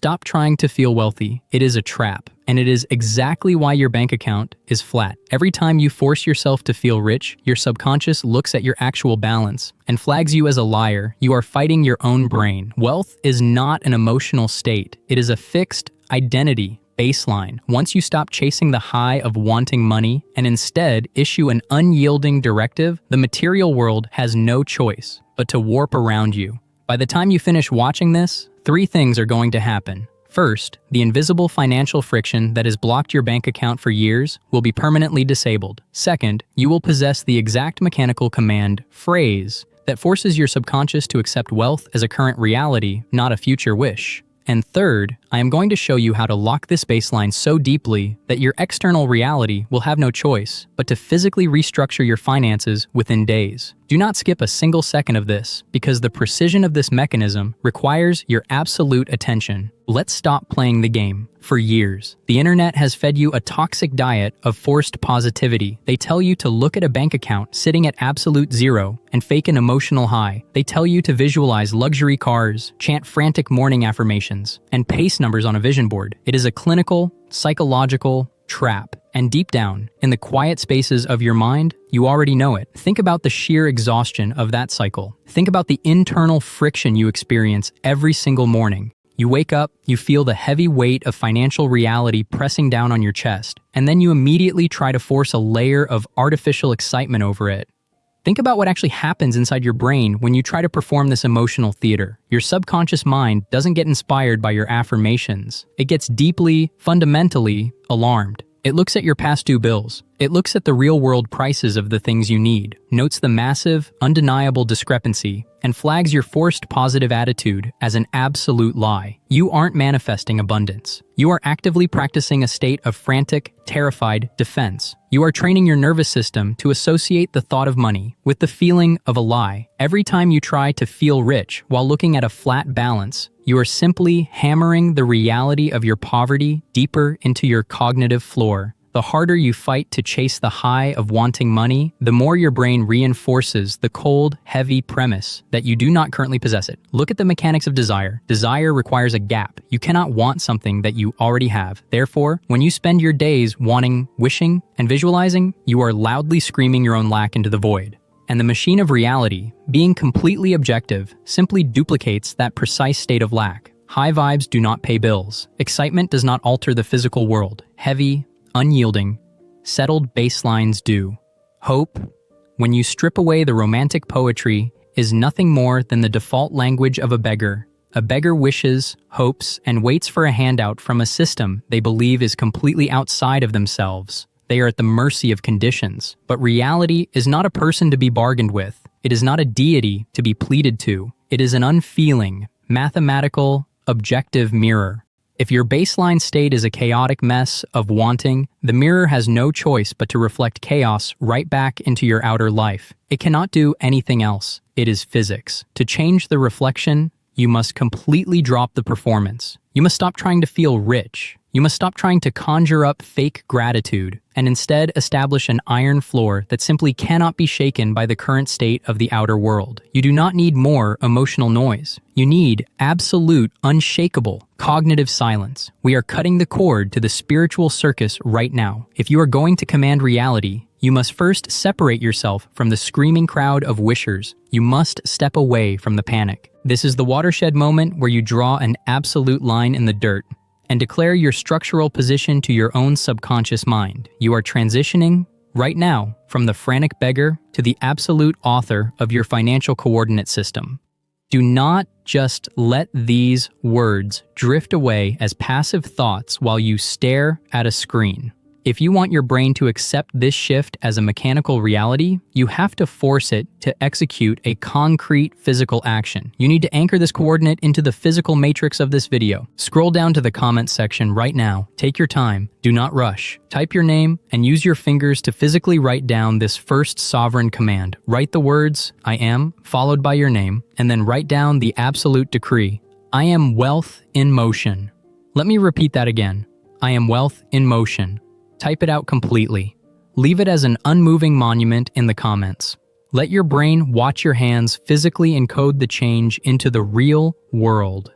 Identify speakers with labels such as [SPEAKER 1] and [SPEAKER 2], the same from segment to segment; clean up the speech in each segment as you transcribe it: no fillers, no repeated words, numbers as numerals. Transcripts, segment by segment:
[SPEAKER 1] Stop trying to feel wealthy. It is a trap, and it is exactly why your bank account is flat. Every time you force yourself to feel rich, your subconscious looks at your actual balance and flags you as a liar. You are fighting your own brain. Wealth is not an emotional state. It is a fixed identity baseline. Once you stop chasing the high of wanting money and instead issue an unyielding directive, the material world has no choice but to warp around you. By the time you finish watching this, 3 things are going to happen. First, the invisible financial friction that has blocked your bank account for years will be permanently disabled. Second, you will possess the exact mechanical command phrase that forces your subconscious to accept wealth as a current reality, not a future wish. And third, I am going to show you how to lock this baseline so deeply that your external reality will have no choice but to physically restructure your finances within days. Do not skip a single second of this, because the precision of this mechanism requires your absolute attention. Let's stop playing the game. For years, the internet has fed you a toxic diet of forced positivity. They tell you to look at a bank account sitting at absolute zero and fake an emotional high. They tell you to visualize luxury cars, chant frantic morning affirmations, and pace numbers on a vision board. It is a clinical, psychological trap. And deep down, in the quiet spaces of your mind, you already know it. Think about the sheer exhaustion of that cycle. Think about the internal friction you experience every single morning. You wake up, you feel the heavy weight of financial reality pressing down on your chest, and then you immediately try to force a layer of artificial excitement over it. Think about what actually happens inside your brain when you try to perform this emotional theater. Your subconscious mind doesn't get inspired by your affirmations. It gets deeply, fundamentally alarmed. It looks at your past due bills. It looks at the real-world prices of the things you need, notes the massive, undeniable discrepancy, and flags your forced positive attitude as an absolute lie. You aren't manifesting abundance. You are actively practicing a state of frantic, terrified defense. You are training your nervous system to associate the thought of money with the feeling of a lie. Every time you try to feel rich while looking at a flat balance, you are simply hammering the reality of your poverty deeper into your cognitive floor. The harder you fight to chase the high of wanting money, the more your brain reinforces the cold, heavy premise that you do not currently possess it. Look at the mechanics of desire. Desire requires a gap. You cannot want something that you already have. Therefore, when you spend your days wanting, wishing, and visualizing, you are loudly screaming your own lack into the void. And the machine of reality, being completely objective, simply duplicates that precise state of lack. High vibes do not pay bills. Excitement does not alter the physical world. Heavy, unyielding, settled baselines do. Hope, when you strip away the romantic poetry, is nothing more than the default language of a beggar. A beggar wishes, hopes, and waits for a handout from a system they believe is completely outside of themselves. They are at the mercy of conditions. But reality is not a person to be bargained with. It is not a deity to be pleaded to. It is an unfeeling, mathematical, objective mirror. If your baseline state is a chaotic mess of wanting, the mirror has no choice but to reflect chaos right back into your outer life. It cannot do anything else. It is physics. To change the reflection, you must completely drop the performance. You must stop trying to feel rich. You must stop trying to conjure up fake gratitude and instead establish an iron floor that simply cannot be shaken by the current state of the outer world. You do not need more emotional noise. You need absolute, unshakable, cognitive silence. We are cutting the cord to the spiritual circus right now. If you are going to command reality, you must first separate yourself from the screaming crowd of wishers. You must step away from the panic. This is the watershed moment where you draw an absolute line in the dirt and declare your structural position to your own subconscious mind. You are transitioning, right now, from the frantic beggar to the absolute author of your financial coordinate system. Do not just let these words drift away as passive thoughts while you stare at a screen. If you want your brain to accept this shift as a mechanical reality, you have to force it to execute a concrete physical action. You need to anchor this coordinate into the physical matrix of this video. Scroll down to the comments section right now. Take your time. Do not rush. Type your name and use your fingers to physically write down this first sovereign command. Write the words, I am, followed by your name, and then write down the absolute decree. I am wealth in motion. Let me repeat that again. I am wealth in motion. Type it out completely. Leave it as an unmoving monument in the comments. Let your brain watch your hands physically encode the change into the real world.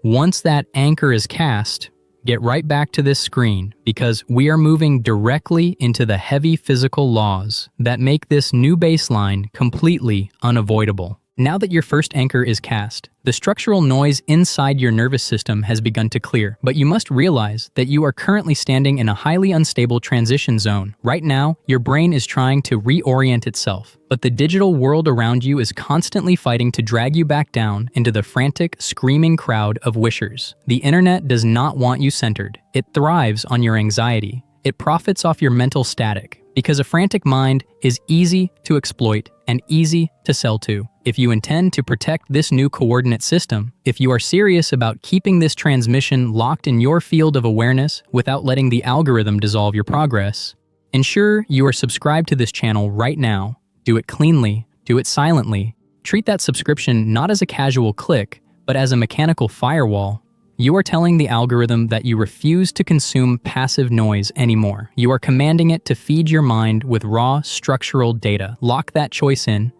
[SPEAKER 1] Once that anchor is cast, get right back to this screen because we are moving directly into the heavy physical laws that make this new baseline completely unavoidable. Now that your first anchor is cast, the structural noise inside your nervous system has begun to clear, but you must realize that you are currently standing in a highly unstable transition zone. Right now, your brain is trying to reorient itself, but the digital world around you is constantly fighting to drag you back down into the frantic, screaming crowd of wishers. The internet does not want you centered. It thrives on your anxiety. It profits off your mental static, because a frantic mind is easy to exploit and easy to sell to. If you intend to protect this new coordinate system, if you are serious about keeping this transmission locked in your field of awareness without letting the algorithm dissolve your progress, ensure you are subscribed to this channel right now. Do it cleanly, do it silently. Treat that subscription not as a casual click, but as a mechanical firewall. You are telling the algorithm that you refuse to consume passive noise anymore. You are commanding it to feed your mind with raw, structural data. Lock that choice in,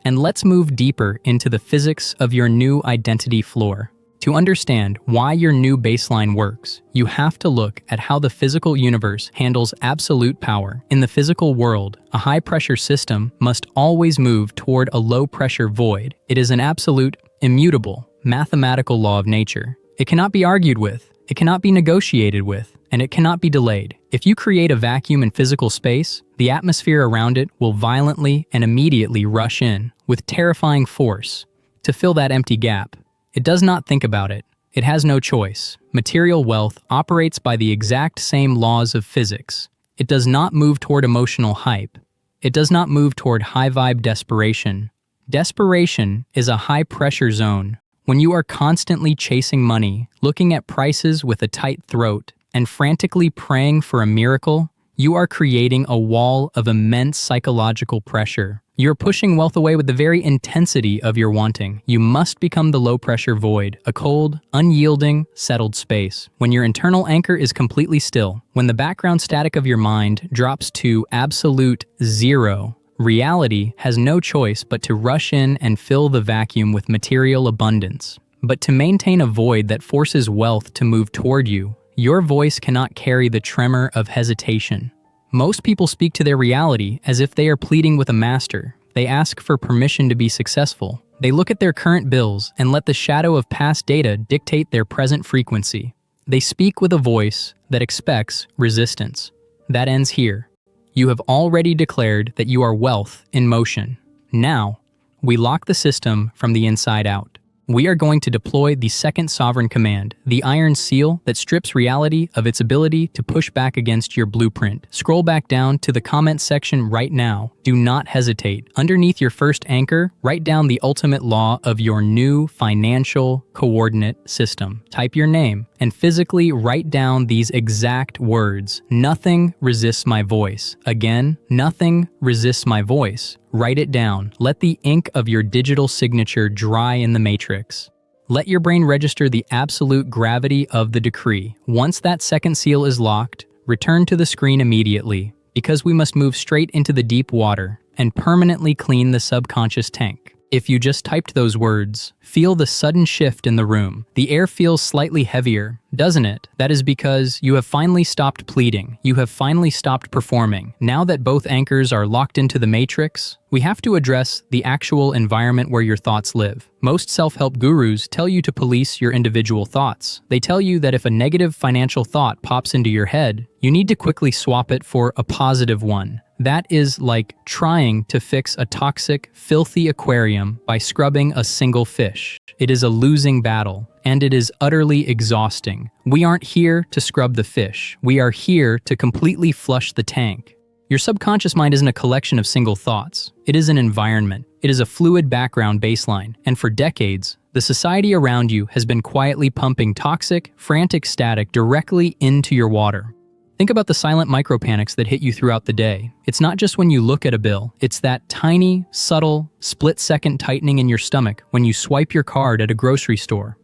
[SPEAKER 1] and let's move deeper into the physics of your new identity floor. To understand why your new baseline works, you have to look at how the physical universe handles absolute power. In the physical world, a high-pressure system must always move toward a low-pressure void. It is an absolute, immutable, mathematical law of nature. It cannot be argued with, it cannot be negotiated with, and it cannot be delayed. If you create a vacuum in physical space, the atmosphere around it will violently and immediately rush in, with terrifying force, to fill that empty gap. It does not think about it. It has no choice. Material wealth operates by the exact same laws of physics. It does not move toward emotional hype. It does not move toward high-vibe desperation. Desperation is a high-pressure zone. When you are constantly chasing money, looking at prices with a tight throat, and frantically praying for a miracle, you are creating a wall of immense psychological pressure. You're pushing wealth away with the very intensity of your wanting. You must become the low-pressure void, a cold, unyielding, settled space. When your internal anchor is completely still, when the background static of your mind drops to absolute zero, reality has no choice but to rush in and fill the vacuum with material abundance. But to maintain a void that forces wealth to move toward you, your voice cannot carry the tremor of hesitation. Most people speak to their reality as if they are pleading with a master. They ask for permission to be successful. They look at their current bills and let the shadow of past data dictate their present frequency. They speak with a voice that expects resistance. That ends here. You have already declared that you are wealth in motion. Now, we lock the system from the inside out. We are going to deploy the second sovereign command, the iron seal that strips reality of its ability to push back against your blueprint. Scroll back down to the comment section right now. Do not hesitate. Underneath your first anchor, write down the ultimate law of your new financial coordinate system. Type your name and physically write down these exact words. Nothing resists my voice. Again, nothing resists my voice. Write it down. Let the ink of your digital signature dry in the matrix. Let your brain register the absolute gravity of the decree. Once that second seal is locked, return to the screen immediately, because we must move straight into the deep water and permanently clean the subconscious tank. If you just typed those words, feel the sudden shift in the room. The air feels slightly heavier, doesn't it? That is because you have finally stopped pleading. You have finally stopped performing. Now that both anchors are locked into the matrix, we have to address the actual environment where your thoughts live. Most self-help gurus tell you to police your individual thoughts. They tell you that if a negative financial thought pops into your head, you need to quickly swap it for a positive one. That is like trying to fix a toxic, filthy aquarium by scrubbing a single fish. It is a losing battle, and it is utterly exhausting. We aren't here to scrub the fish. We are here to completely flush the tank. Your subconscious mind isn't a collection of single thoughts. It is an environment. It is a fluid background baseline, and for decades, the society around you has been quietly pumping toxic, frantic static directly into your water. Think about the silent micropanics that hit you throughout the day. It's not just when you look at a bill. It's that tiny, subtle, split-second tightening in your stomach when you swipe your card at a grocery store.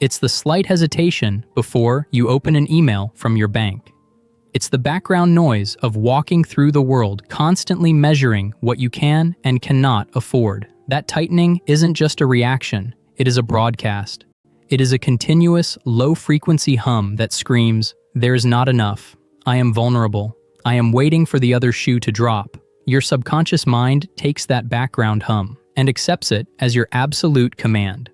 [SPEAKER 1] It's the slight hesitation before you open an email from your bank. It's the background noise of walking through the world, constantly measuring what you can and cannot afford. That tightening isn't just a reaction. It is a broadcast. It is a continuous, low-frequency hum that screams, "There is not enough. I am vulnerable. I am waiting for the other shoe to drop." Your subconscious mind takes that background hum and accepts it as your absolute command.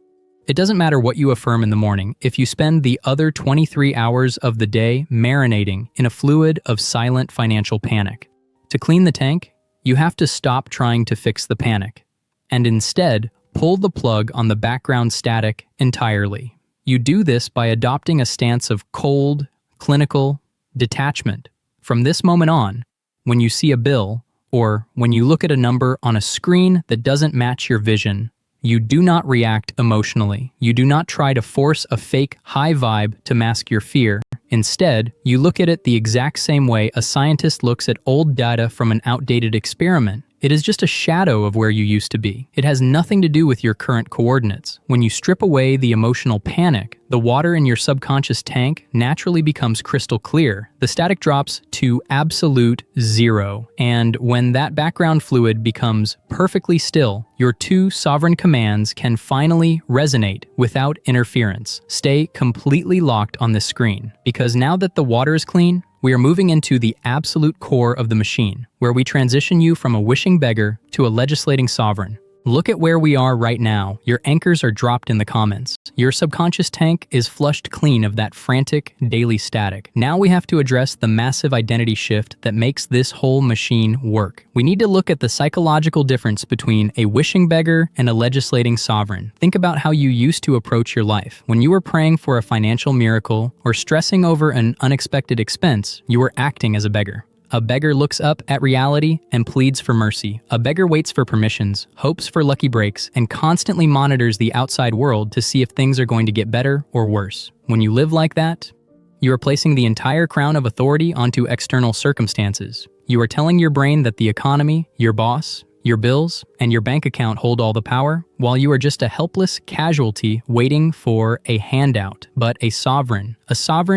[SPEAKER 1] It doesn't matter what you affirm in the morning if you spend the other 23 hours of the day marinating in a fluid of silent financial panic. To clean the tank, you have to stop trying to fix the panic, and instead pull the plug on the background static entirely. You do this by adopting a stance of cold, clinical detachment. From this moment on, when you see a bill, or when you look at a number on a screen that doesn't match your vision, you do not react emotionally. You do not try to force a fake high vibe to mask your fear. Instead, you look at it the exact same way a scientist looks at old data from an outdated experiment. It is just a shadow of where you used to be. It has nothing to do with your current coordinates. When you strip away the emotional panic, the water in your subconscious tank naturally becomes crystal clear. The static drops to absolute zero. And when that background fluid becomes perfectly still, your two sovereign commands can finally resonate without interference. Stay completely locked on this screen, because now that the water is clean, we are moving into the absolute core of the machine, where we transition you from a wishing beggar to a legislating sovereign. Look at where we are right now. Your anchors are dropped in the comments. Your subconscious tank is flushed clean of that frantic daily static. Now we have to address the massive identity shift that makes this whole machine work. We need to look at the psychological difference between a wishing beggar and a legislating sovereign. Think about how you used to approach your life. When you were praying for a financial miracle or stressing over an unexpected expense, you were acting as a beggar. A beggar looks up at reality and pleads for mercy. A beggar waits for permissions, hopes for lucky breaks, and constantly monitors the outside world to see if things are going to get better or worse. When you live like that, you are placing the entire crown of authority onto external circumstances. You are telling your brain that the economy, your boss, your bills, and your bank account hold all the power, while you are just a helpless casualty waiting for a handout. But a sovereign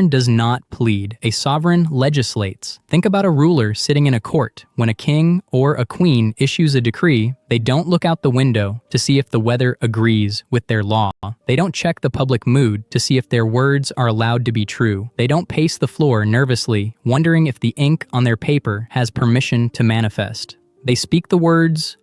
[SPEAKER 1] does not plead. A sovereign legislates. Think about a ruler sitting in a court. When a king or a queen issues a decree, they don't look out the window to see if the weather agrees with their law. They don't check the public mood to see if their words are allowed to be true. They don't pace the floor nervously, wondering if the ink on their paper has permission to manifest. They speak the words,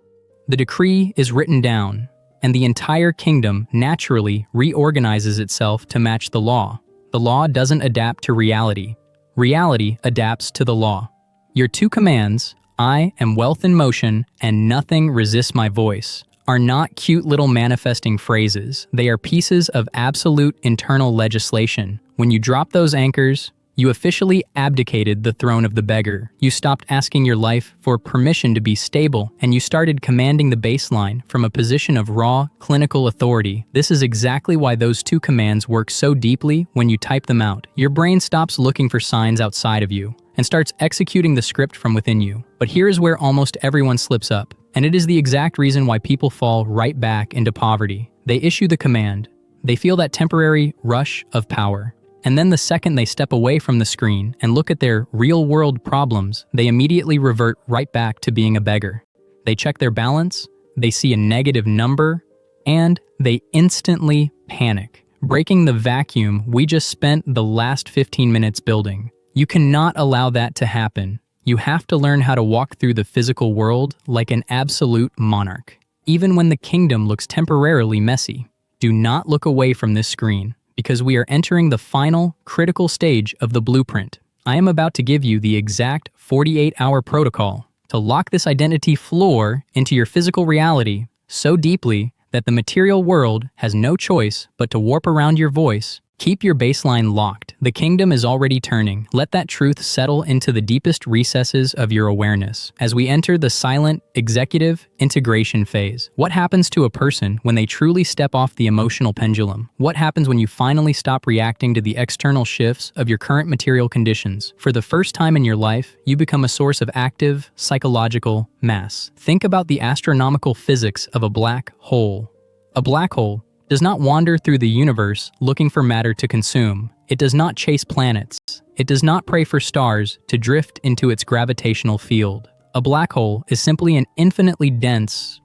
[SPEAKER 1] the decree is written down, and the entire kingdom naturally reorganizes itself to match the law. The law doesn't adapt to reality. Reality adapts to the law. Your two commands, "I am wealth in motion" and "nothing resists my voice," are not cute little manifesting phrases. They are pieces of absolute internal legislation. When you drop those anchors, you officially abdicated the throne of the beggar. You stopped asking your life for permission to be stable, and you started commanding the baseline from a position of raw, clinical authority. This is exactly why those two commands work so deeply when you type them out. Your brain stops looking for signs outside of you and starts executing the script from within you. But here is where almost everyone slips up, and it is the exact reason why people fall right back into poverty. They issue the command. They feel that temporary rush of power. And then the second they step away from the screen and look at their real-world problems, they immediately revert right back to being a beggar. They check their balance, they see a negative number, and they instantly panic, breaking the vacuum we just spent the last 15 minutes building. You cannot allow that to happen. You have to learn how to walk through the physical world like an absolute monarch, even when the kingdom looks temporarily messy. Do not look away from this screen, because we are entering the final, critical stage of the blueprint. I am about to give you the exact 48-hour protocol to lock this identity floor into your physical reality so deeply that the material world has no choice but to warp around your voice. Keep your baseline locked. The kingdom is already turning. Let that truth settle into the deepest recesses of your awareness as we enter the silent, executive integration phase. What happens to a person when they truly step off the emotional pendulum? What happens when you finally stop reacting to the external shifts of your current material conditions? For the first time in your life, you become a source of active, psychological mass. Think about the astronomical physics of a black hole. A black hole does not wander through the universe looking for matter to consume. It does not chase planets. It does not pray for stars to drift into its gravitational field. A black hole is simply an infinitely dense,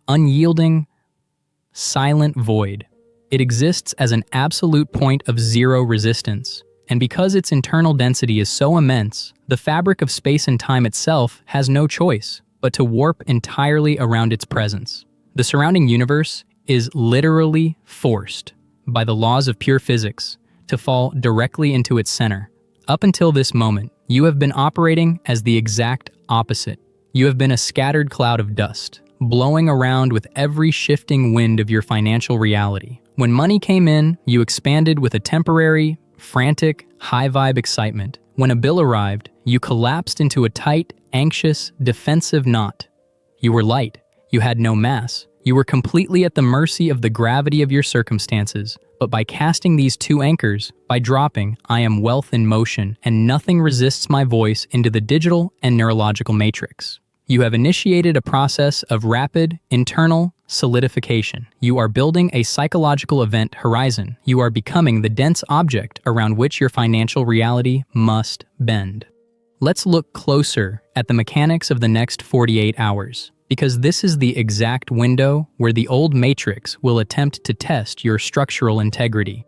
[SPEAKER 1] unyielding, silent void. It exists as an absolute point of zero resistance. And because its internal density is so immense, the fabric of space and time itself has no choice but to warp entirely around its presence. The surrounding universe is literally forced by the laws of pure physics to fall directly into its center. Up until this moment, you have been operating as the exact opposite. You have been a scattered cloud of dust, blowing around with every shifting wind of your financial reality. When money came in, you expanded with a temporary, frantic, high-vibe excitement. When a bill arrived, you collapsed into a tight, anxious, defensive knot. You were light. You had no mass. You were completely at the mercy of the gravity of your circumstances. But by casting these two anchors, by dropping "I am wealth in motion and nothing resists my voice" into the digital and neurological matrix, you have initiated a process of rapid, internal solidification. You are building a psychological event horizon. You are becoming the dense object around which your financial reality must bend. Let's look closer at the mechanics of the next 48 hours. Because this is the exact window where the old matrix will attempt to test your structural integrity.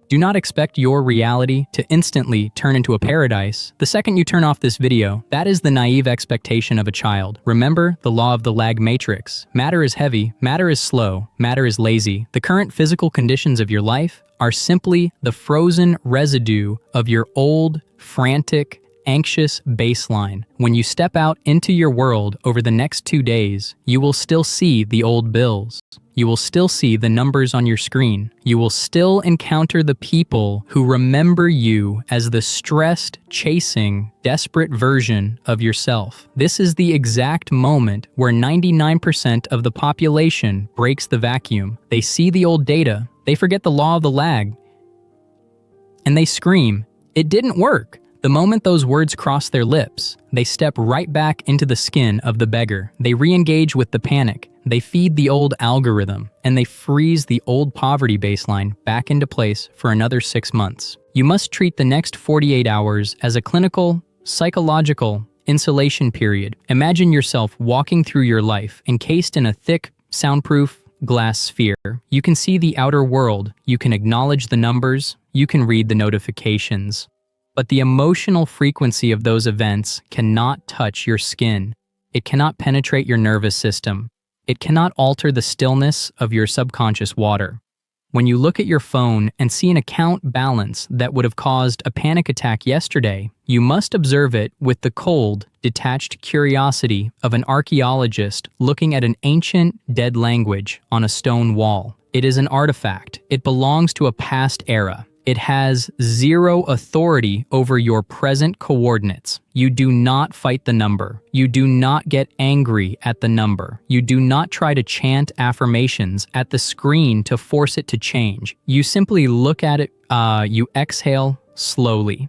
[SPEAKER 1] Do not expect your reality to instantly turn into a paradise the second you turn off this video. That is the naive expectation of a child. Remember the law of the lag matrix. Matter is heavy, matter is slow, matter is lazy. The current physical conditions of your life are simply the frozen residue of your old, frantic, anxious baseline. When you step out into your world over the next 2 days, you will still see the old bills. You will still see the numbers on your screen. You will still encounter the people who remember you as the stressed, chasing, desperate version of yourself. This is the exact moment where 99% of the population breaks the vacuum. They see the old data, they forget the law of the lag, and they scream, "It didn't work." The moment those words cross their lips, they step right back into the skin of the beggar. They re-engage with the panic. They feed the old algorithm, and they freeze the old poverty baseline back into place for another 6 months. You must treat the next 48 hours as a clinical, psychological insulation period. Imagine yourself walking through your life encased in a thick, soundproof glass sphere. You can see the outer world. You can acknowledge the numbers. You can read the notifications. But the emotional frequency of those events cannot touch your skin. It cannot penetrate your nervous system. It cannot alter the stillness of your subconscious water. When you look at your phone and see an account balance that would have caused a panic attack yesterday, you must observe it with the cold, detached curiosity of an archaeologist looking at an ancient, dead language on a stone wall. It is an artifact. It belongs to a past era. It has zero authority over your present coordinates. You do not fight the number. You do not get angry at the number. You do not try to chant affirmations at the screen to force it to change. You simply look at it, you exhale slowly,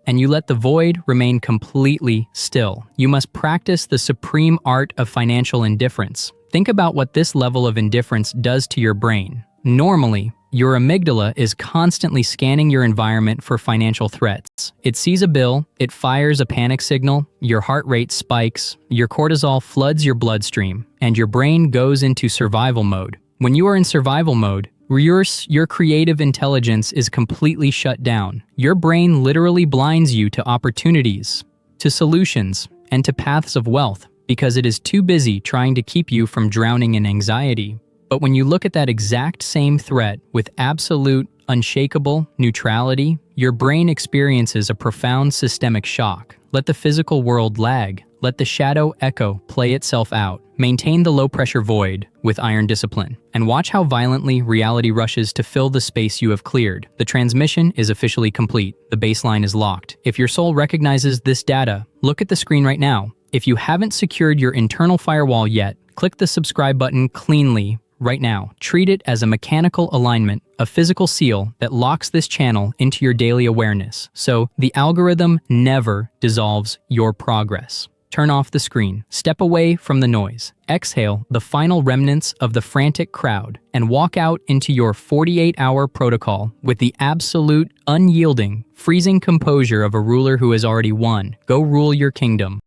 [SPEAKER 1] and you let the void remain completely still. You must practice the supreme art of financial indifference. Think about what this level of indifference does to your brain. Normally, your amygdala is constantly scanning your environment for financial threats. It sees a bill, it fires a panic signal, your heart rate spikes, your cortisol floods your bloodstream, and your brain goes into survival mode. When you are in survival mode, your creative intelligence is completely shut down. Your brain literally blinds you to opportunities, to solutions, and to paths of wealth because it is too busy trying to keep you from drowning in anxiety. But when you look at that exact same threat with absolute, unshakable neutrality, your brain experiences a profound systemic shock. Let the physical world lag. Let the shadow echo play itself out. Maintain the low-pressure void with iron discipline. And watch how violently reality rushes to fill the space you have cleared. The transmission is officially complete. The baseline is locked. If your soul recognizes this data, look at the screen right now. If you haven't secured your internal firewall yet, click the subscribe button cleanly right now. Treat it as a mechanical alignment, a physical seal that locks this channel into your daily awareness, so the algorithm never dissolves your progress. Turn off the screen, step away from the noise, exhale the final remnants of the frantic crowd, and walk out into your 48-hour protocol with the absolute, unyielding, freezing composure of a ruler who has already won. Go rule your kingdom.